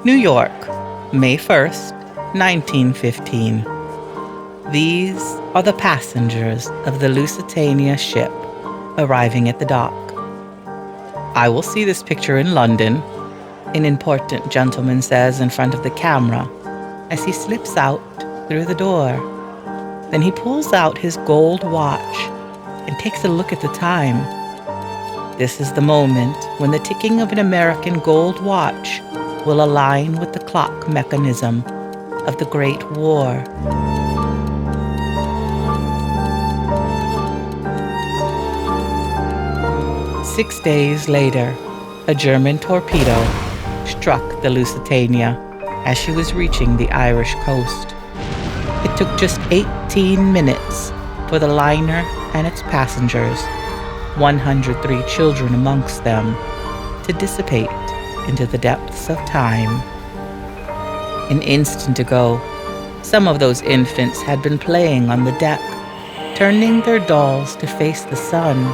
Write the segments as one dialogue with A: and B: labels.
A: New York, May 1st, 1915. These are the passengers of the Lusitania ship arriving at the dock. "I will see this picture in London," an important gentleman says in front of the camera as he slips out through the door. Then he pulls out his gold watch and takes a look at the time. This is the moment when the ticking of an American gold watch will align with the clock mechanism of the Great War. Six days later, a German torpedo struck the Lusitania as she was reaching the Irish coast. It took just 18 minutes for the liner and its passengers, 103 children amongst them, to dissipate into the depths of time. An instant ago, some of those infants had been playing on the deck, turning their dolls to face the sun.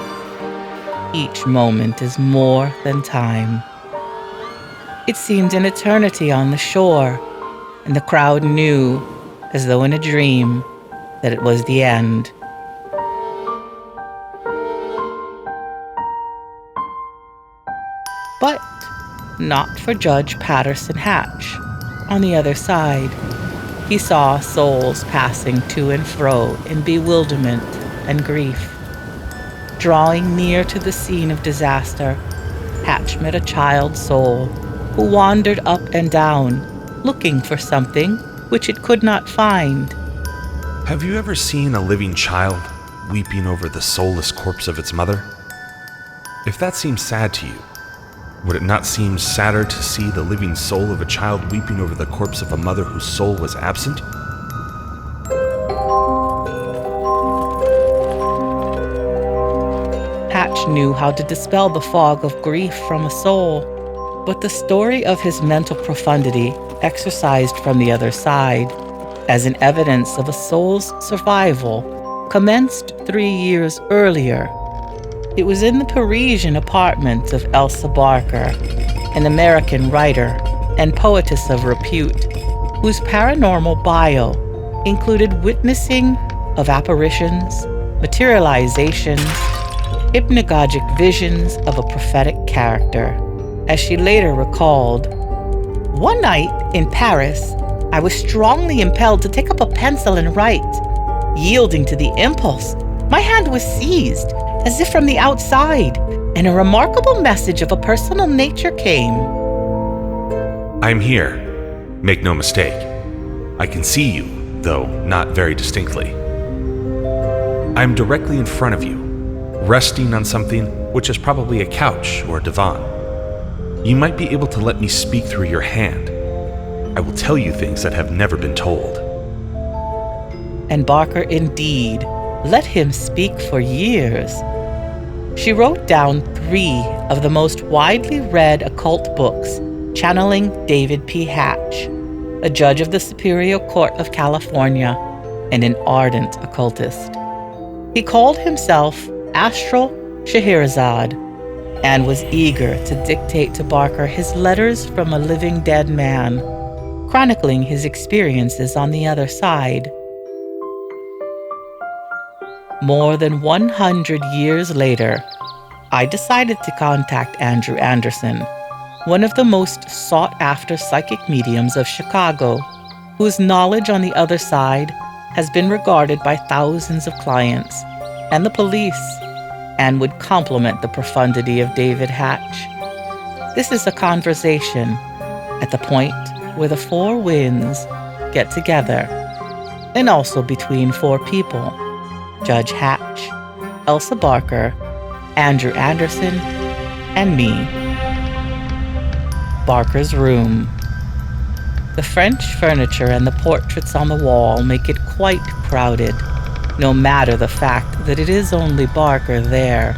A: Each moment is more than time. It seemed an eternity on the shore, and the crowd knew, as though in a dream, that it was the end. But not for Judge Patterson Hatch. On the other side, he saw souls passing to and fro in bewilderment and grief. Drawing near to the scene of disaster, Hatch met a child soul who wandered up and down, looking for something which it could not find.
B: Have you ever seen a living child weeping over the soulless corpse of its mother? If that seems sad to you, would it not seem sadder to see the living soul of a child weeping over the corpse of a mother whose soul was absent?
A: Hatch knew how to dispel the fog of grief from a soul, but the story of his mental profundity exercised from the other side, as an evidence of a soul's survival, commenced 3 years earlier. It was in the Parisian apartment of Elsa Barker, an American writer and poetess of repute, whose paranormal bio included witnessing of apparitions, materializations, hypnagogic visions of a prophetic character. As she later recalled, "One night in Paris, I was strongly impelled to take up a pencil and write. Yielding to the impulse, my hand was seized, as if from the outside, and a remarkable message of a personal nature came."
B: I'm here. Make no mistake. I can see you, though not very distinctly. I'm directly in front of you, resting on something which is probably a couch or a divan. You might be able to let me speak through your hand. I will tell you things that have never been told.
A: And Barker indeed let him speak for years. She wrote down 3 of the most widely read occult books, channeling David P. Hatch, a judge of the Superior Court of California and an ardent occultist. He called himself Astral Scheherazade and was eager to dictate to Barker his letters from a living dead man, chronicling his experiences on the other side. More than 100 years later, I decided to contact Andrew Anderson, one of the most sought-after psychic mediums of Chicago, whose knowledge on the other side has been regarded by thousands of clients and the police, and would complement the profundity of David Hatch. This is a conversation at the point where the 4 winds get together, and also between 4 people: Judge Hatch, Elsa Barker, Andrew Anderson, and me. Barker's room. The French furniture and the portraits on the wall make it quite crowded, no matter the fact that it is only Barker there.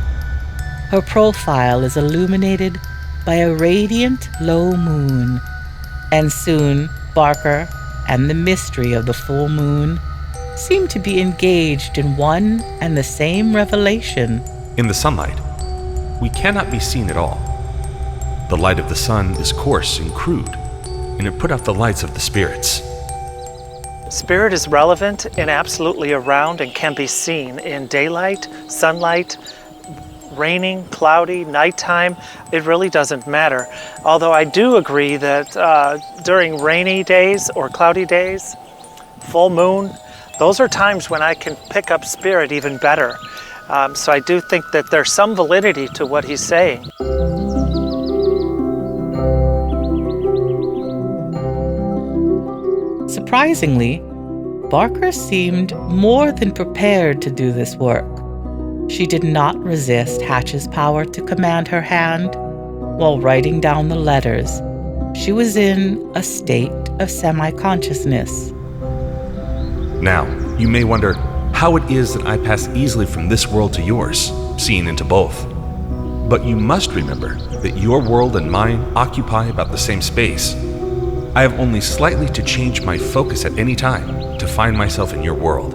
A: Her profile is illuminated by a radiant low moon, and soon Barker and the mystery of the full moon seem to be engaged in one and the same revelation.
B: In the sunlight, we cannot be seen at all. The light of the sun is coarse and crude, and it put out the lights of the spirits.
C: Spirit is relevant and absolutely around and can be seen in daylight, sunlight, raining, cloudy, nighttime. It really doesn't matter. Although I do agree that during rainy days or cloudy days, full moon, those are times when I can pick up spirit even better. So I do think that there's some validity to what he's saying.
A: Surprisingly, Barker seemed more than prepared to do this work. She did not resist Hatch's power to command her hand. While writing down the letters, she was in a state of semi-consciousness.
B: Now, you may wonder how it is that I pass easily from this world to yours, seeing into both. But you must remember that your world and mine occupy about the same space. I have only slightly to change my focus at any time to find myself in your world.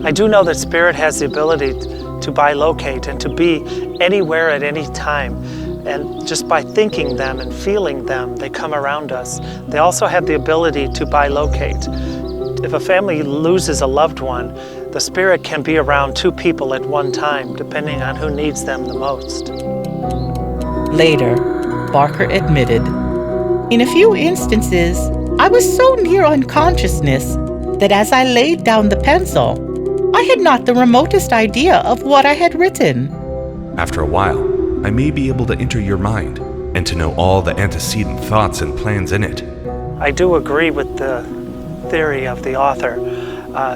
C: I do know that spirit has the ability to bilocate and to be anywhere at any time. And just by thinking them and feeling them, they come around us. They also have the ability to bilocate. If a family loses a loved one, the spirit can be around two people at one time, depending on who needs them the most.
A: Later, Barker admitted, "In a few instances, I was so near unconsciousness that as I laid down the pencil, I had not the remotest idea of what I had written."
B: After a while, I may be able to enter your mind and to know all the antecedent thoughts and plans in it.
C: I do agree with the theory of the author.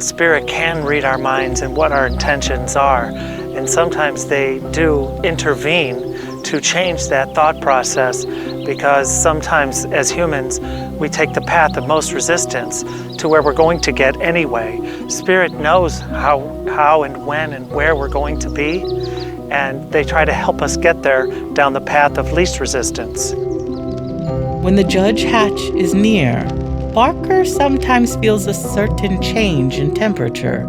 C: Spirit can read our minds and what our intentions are, and sometimes they do intervene to change that thought process, because sometimes as humans we take the path of most resistance to where we're going to get anyway. Spirit knows how and when and where we're going to be, and they try to help us get there down the path of least resistance.
A: When the Judge Hatch is near, Barker sometimes feels a certain change in temperature.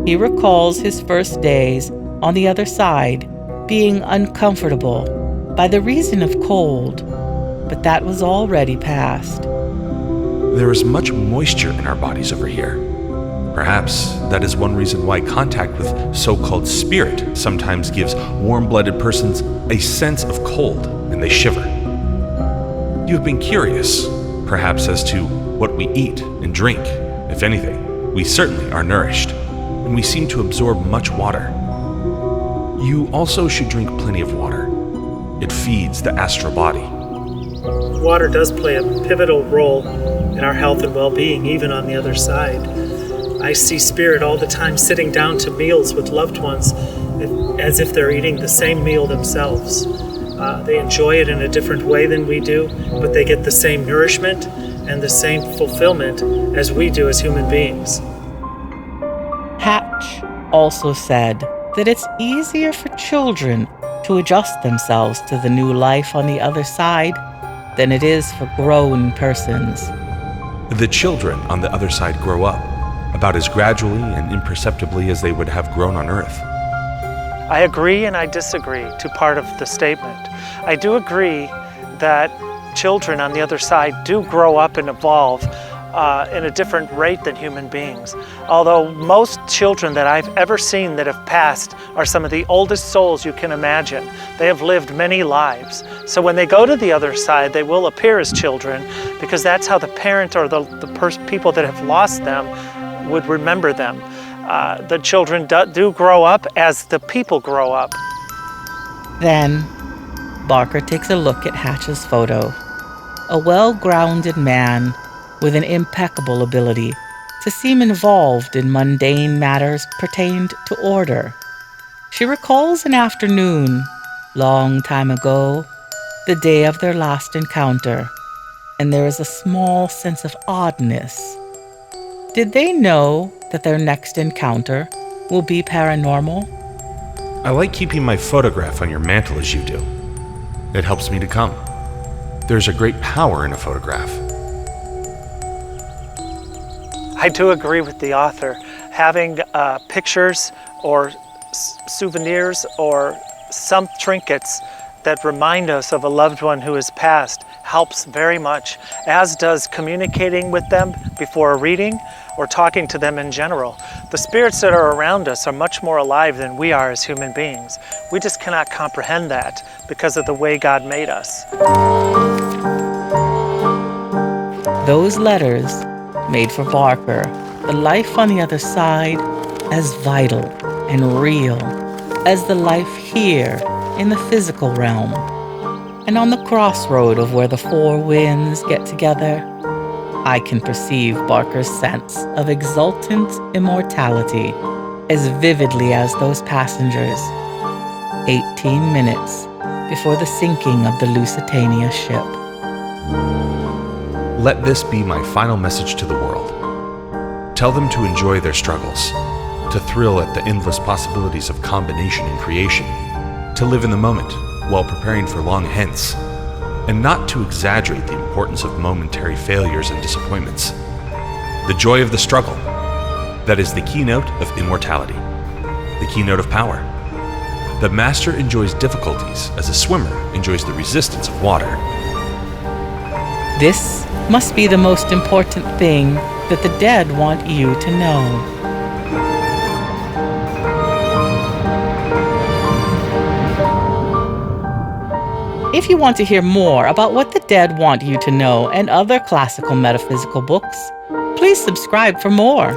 A: He recalls his first days on the other side being uncomfortable by the reason of cold, but that was already past.
B: There is much moisture in our bodies over here. Perhaps that is one reason why contact with so-called spirit sometimes gives warm-blooded persons a sense of cold and they shiver. You have been curious, perhaps, as to what we eat and drink. If anything, we certainly are nourished, and we seem to absorb much water. You also should drink plenty of water. It feeds the astral body.
C: Water does play a pivotal role in our health and well-being, even on the other side. I see spirit all the time sitting down to meals with loved ones as if they're eating the same meal themselves. They enjoy it in a different way than we do, but they get the same nourishment and the same fulfillment as we do as human beings.
A: Hatch also said that it's easier for children to adjust themselves to the new life on the other side than it is for grown persons.
B: The children on the other side grow up, about as gradually and imperceptibly as they would have grown on Earth.
C: I agree and I disagree to part of the statement. I do agree that children on the other side do grow up and evolve in a different rate than human beings. Although most children that I've ever seen that have passed are some of the oldest souls you can imagine. They have lived many lives. So when they go to the other side, they will appear as children, because that's how the parent or the people that have lost them would remember them. The children do grow up as the people grow up.
A: Then, Barker takes a look at Hatch's photo. A well-grounded man with an impeccable ability to seem involved in mundane matters pertained to order. She recalls an afternoon, long time ago, the day of their last encounter, and there is a small sense of oddness. Did they know that their next encounter will be paranormal?
B: I like keeping my photograph on your mantle as you do. It helps me to come. There's a great power in a photograph.
C: I do agree with the author. Having pictures or souvenirs or some trinkets that remind us of a loved one who has passed helps very much, as does communicating with them before a reading or talking to them in general. The spirits that are around us are much more alive than we are as human beings. We just cannot comprehend that because of the way God made us.
A: Those letters made for Barker the life on the other side as vital and real as the life here in the physical realm. And on the crossroad of where the four winds get together, I can perceive Barker's sense of exultant immortality as vividly as those passengers, 18 minutes before the sinking of the Lusitania ship.
B: Let this be my final message to the world. Tell them to enjoy their struggles, to thrill at the endless possibilities of combination and creation, to live in the moment while preparing for long hence, and not to exaggerate the importance of momentary failures and disappointments. The joy of the struggle, that is the keynote of immortality, the keynote of power. The master enjoys difficulties as a swimmer enjoys the resistance of water.
A: This must be the most important thing that the dead want you to know. If you want to hear more about what the dead want you to know and other classical metaphysical books, please subscribe for more.